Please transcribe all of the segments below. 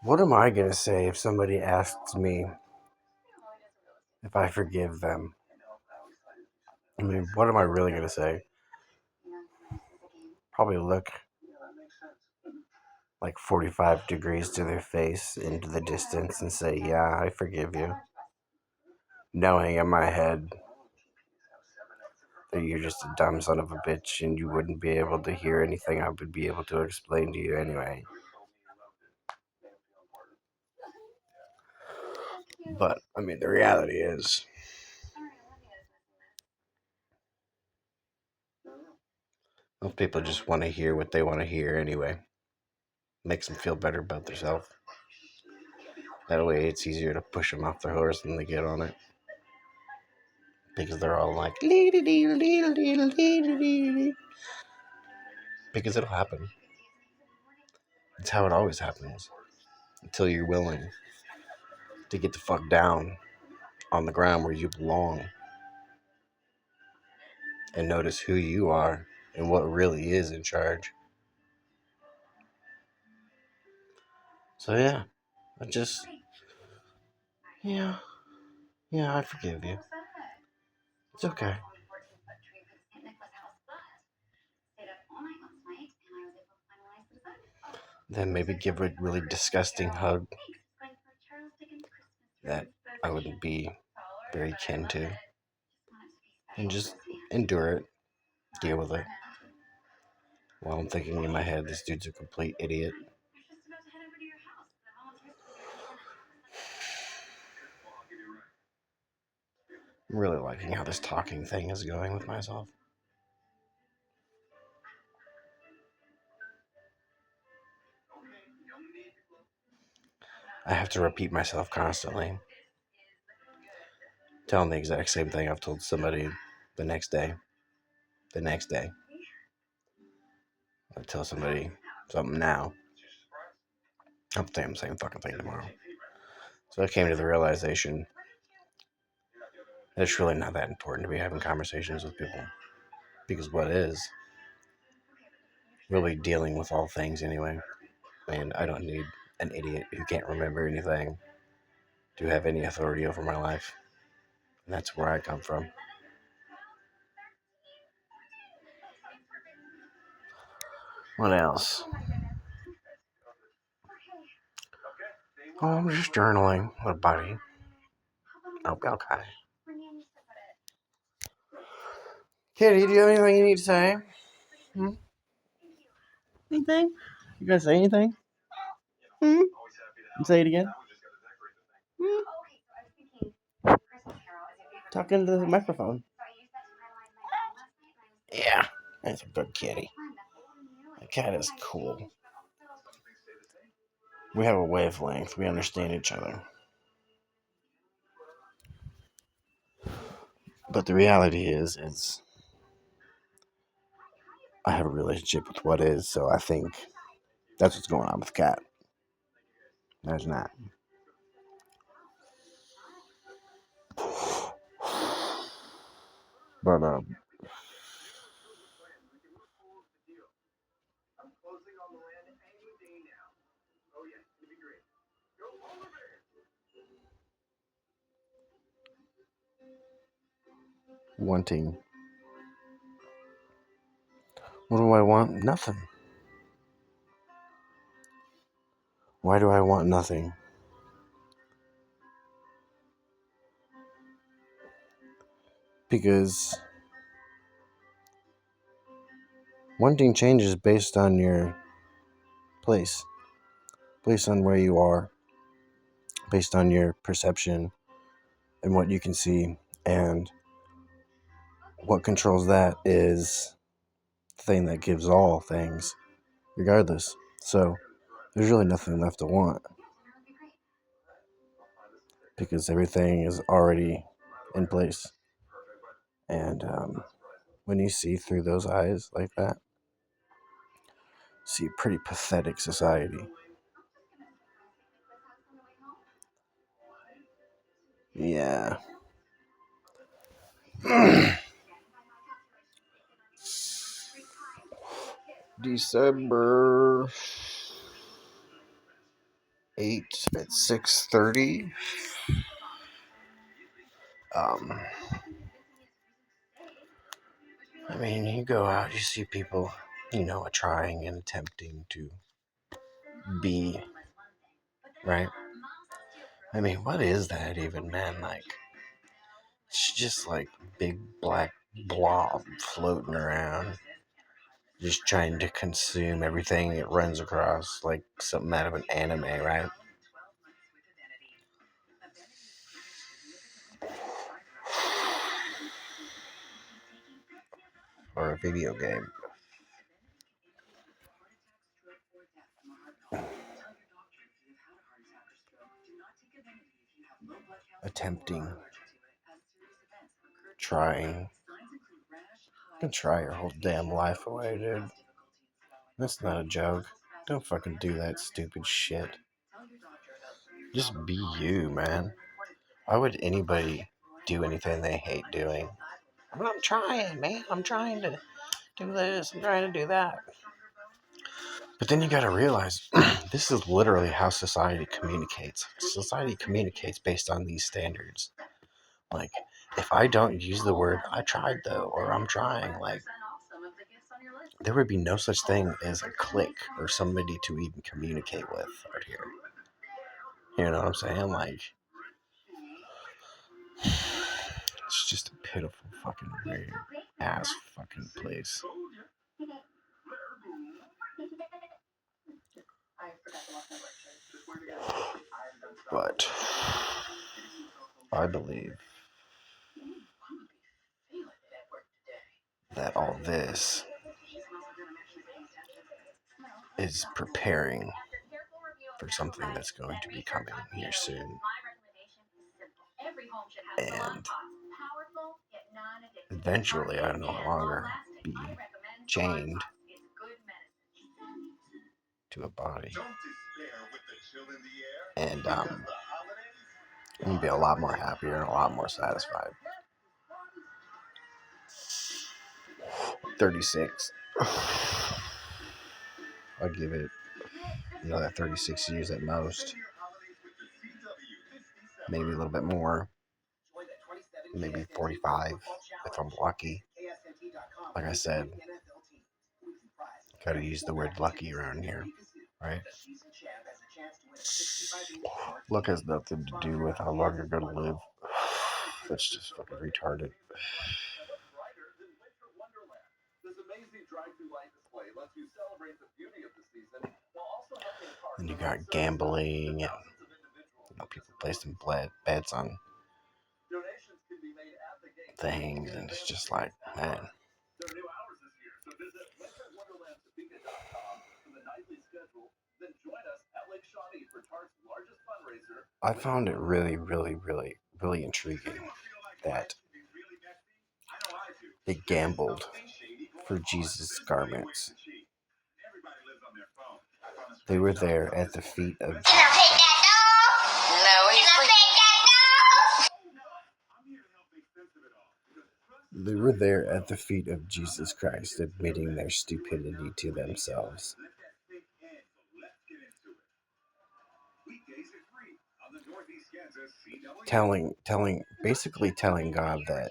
What am I going to say if somebody asks me if I forgive them? I mean, what am I really going to say? Probably look like 45 degrees to their face into the distance and say, yeah, I forgive you. Knowing in my head that you're just a dumb son of a bitch and you wouldn't be able to hear anything I would be able to explain to you anyway. But, I mean, the reality is, most people just want to hear what they want to hear anyway. Makes them feel better about themselves. That way it's easier to push them off their horse than they get on it. Because they're all like, because it'll happen. It's how it always happens. Until you're willing to get the fuck down on the ground where you belong and notice who you are and what really is in charge. So yeah, I just, yeah, I forgive you. It's okay. Then maybe give a really disgusting hug that I wouldn't be very kin to. And just endure it, deal with it. While I'm thinking in my head, this dude's a complete idiot. I'm really liking how this talking thing is going with myself. I have to repeat myself constantly, telling the exact same thing I've told somebody the next day. The next day. I tell somebody something now. I'm saying the same fucking thing tomorrow. So I came to the realization that it's really not that important to be having conversations with people. Because what is? We'll be dealing with all things anyway. And I don't need an idiot who can't remember anything to have any authority over my life. And that's where I come from. What else? Oh, I'm just journaling with a buddy. I'll be okay. Kitty, do you have anything you need to say? Anything? You gonna say anything? Hmm? Say it again. Hmm? Talk into the microphone. Yeah, that's a good kitty. The cat is cool. We have a wavelength. We understand each other. But the reality is I have a relationship with what is, so I think that's what's going on with Cat. There's not. But wanting. What do I want? Nothing. Why do I want nothing? Because wanting changes based on your place, based on where you are, based on your perception and what you can see. And what controls that is the thing that gives all things, regardless. So there's really nothing left to want because everything is already in place. And when you see through those eyes like that, see a pretty pathetic society. Yeah. December at 6:30. I mean, you go out, you see people, trying and attempting to be, right? I mean, what is that even, man? Like, it's just like big black blob floating around, just trying to consume everything it runs across, like something out of an anime, right? Or a video game. Attempting, trying. You can try your whole damn life away, dude. That's not a joke. Don't fucking do that stupid shit. Just be you, man. Why would anybody do anything they hate doing? I'm trying, man. I'm trying to do this. I'm trying to do that. But then you gotta realize, this is literally how society communicates. Society communicates based on these standards. Like, if I don't use the word "I tried" though, or "I'm trying," like, there would be no such thing as a clique or somebody to even communicate with out here. You know what I'm saying? Like, it's just a pitiful fucking weird ass fucking place. But I believe that all this is preparing for something that's going to be coming here soon. And eventually, I no longer be chained to a body. And I'm going to be a lot more happier and a lot more satisfied. 36. I'll give it another 36 years at most. Maybe a little bit more. Maybe 45 if I'm lucky. Like I said, gotta use the word lucky around here, right? Luck has nothing to do with how long you're gonna live. That's just fucking retarded. And you got gambling, and people placing bets on things, and it's just like, man. I found it really, really, really, really intriguing that they gambled for Jesus' garments. They were there at the feet of Jesus. They were there at the feet of Jesus Christ, admitting their stupidity to themselves. Basically telling God that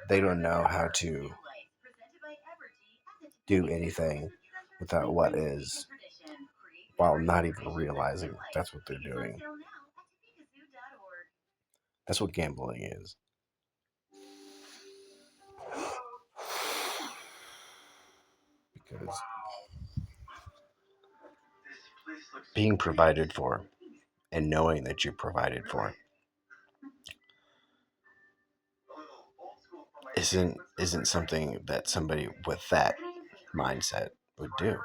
they don't know how to do anything without what is, while not even realizing that's what they're doing. That's what gambling is. Because being provided for and knowing that you're provided for isn't something that somebody with that mindset would do.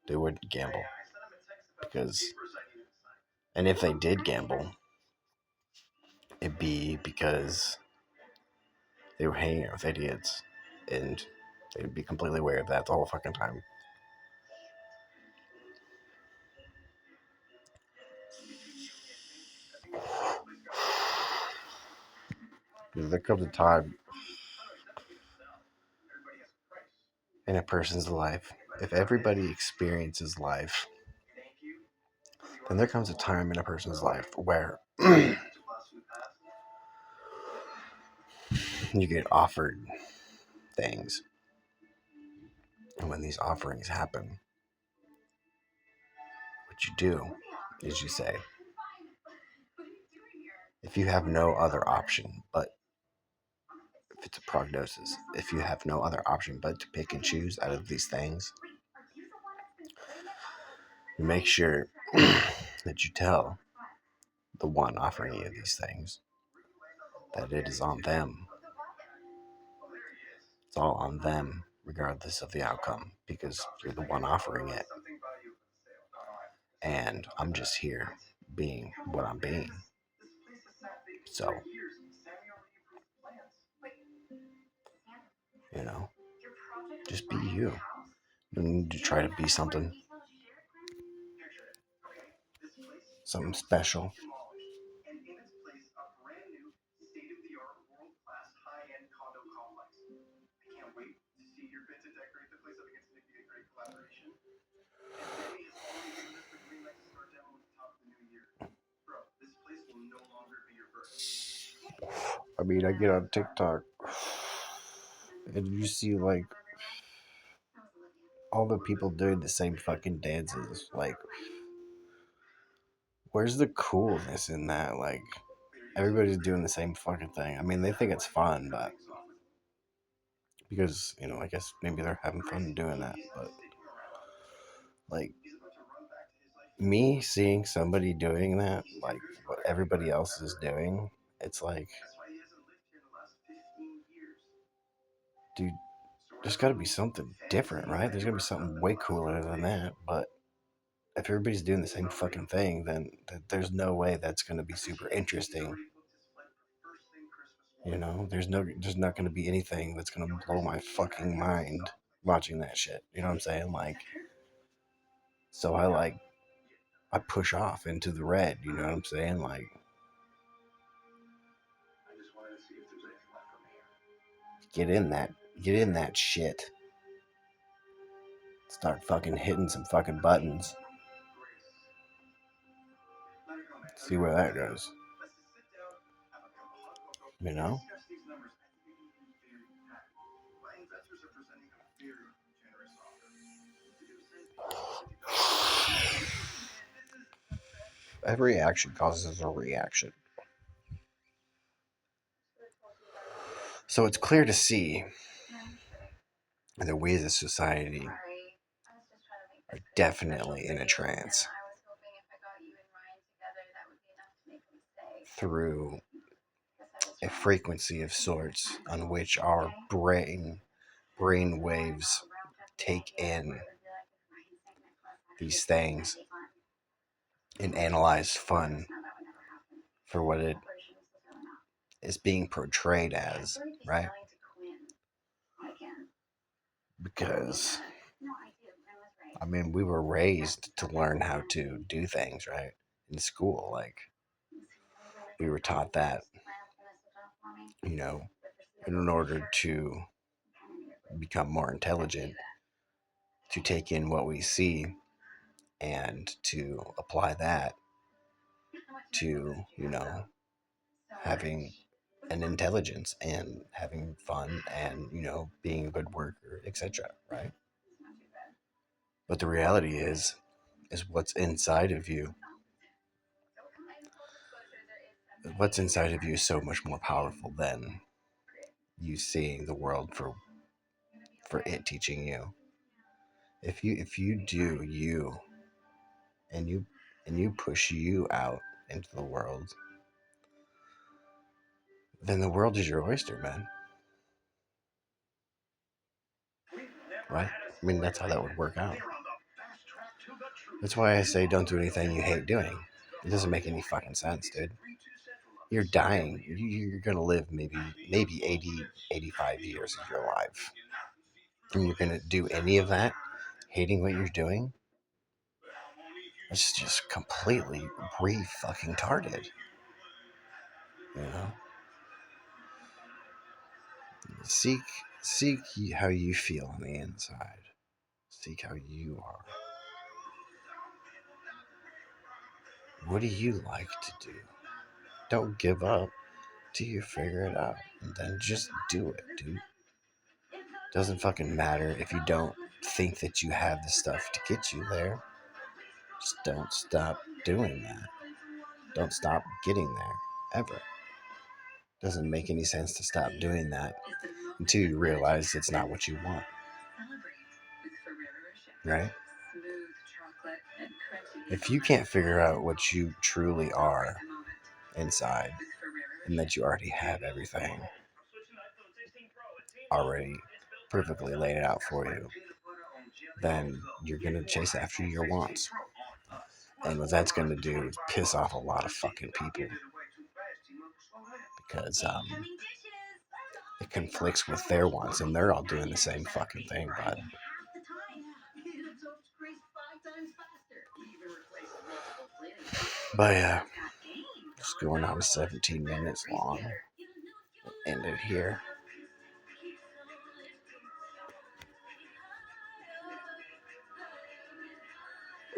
They wouldn't gamble. And if they did gamble, it'd be because they were hanging out with idiots, and they'd be completely aware of that the whole fucking time. There comes a time in a person's life, if everybody experiences life And there comes a time in a person's life where you get offered things. And when these offerings happen, what you do is you say, if you have no other option but, if it's a prognosis, if you have no other option but to pick and choose out of these things, you make sure that you tell the one offering you these things that it is on them. It's all on them, regardless of the outcome, because you're the one offering it. And I'm just here being what I'm being. So, you know, just be you. You don't need to try to be something special. I mean, I get on TikTok and you see like all the people doing the same fucking dances. Like, where's the coolness in that? Like, everybody's doing the same fucking thing. I mean, they think it's fun, but because, I guess maybe they're having fun doing that. But like, me seeing somebody doing that, like what everybody else is doing, it's like, dude, there's got to be something different, right? There's got to be something way cooler than that. But if everybody's doing the same fucking thing, then there's no way that's going to be super interesting. There's not going to be anything that's going to blow my fucking mind watching that shit. You know what I'm saying? Like, so I push off into the red. You know what I'm saying? Like, get in that shit. Start fucking hitting some fucking buttons. See where that goes. You know? Every action causes a reaction. So it's clear to see that we as a society are definitely in a trance through a frequency of sorts on which our brain waves take in these things and analyze fun for what it is being portrayed as, right? Because, I mean, we were raised to learn how to do things, right? In school, like, we were taught that, in order to become more intelligent, to take in what we see and to apply that to, having an intelligence and having fun and, being a good worker, etc., right? But the reality is what's inside of you. What's inside of you is so much more powerful than you seeing the world for it teaching you. If you do you and you push you out into the world, then the world is your oyster, man. Right? I mean, that's how that would work out. That's why I say don't do anything you hate doing. It doesn't make any fucking sense, dude. You're dying. You're going to live maybe 80, 85 years of your life. And you're going to do any of that hating what you're doing? It's just completely re-fucking tarded. You know? Seek how you feel on the inside. Seek how you are. What do you like to do? Don't give up till you figure it out. And then just do it, dude. Doesn't fucking matter if you don't think that you have the stuff to get you there. Just don't stop doing that. Don't stop getting there, ever. Doesn't make any sense to stop doing that until you realize it's not what you want. Right? If you can't figure out what you truly are inside, and that you already have everything already perfectly laid out for you, then you're going to chase after your wants. And what that's going to do is piss off a lot of fucking people. Because it conflicts with their wants, and they're all doing the same fucking thing, bud. But yeah, just going on 17 minutes long. End it here.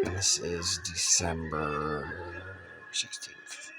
This is December 16th.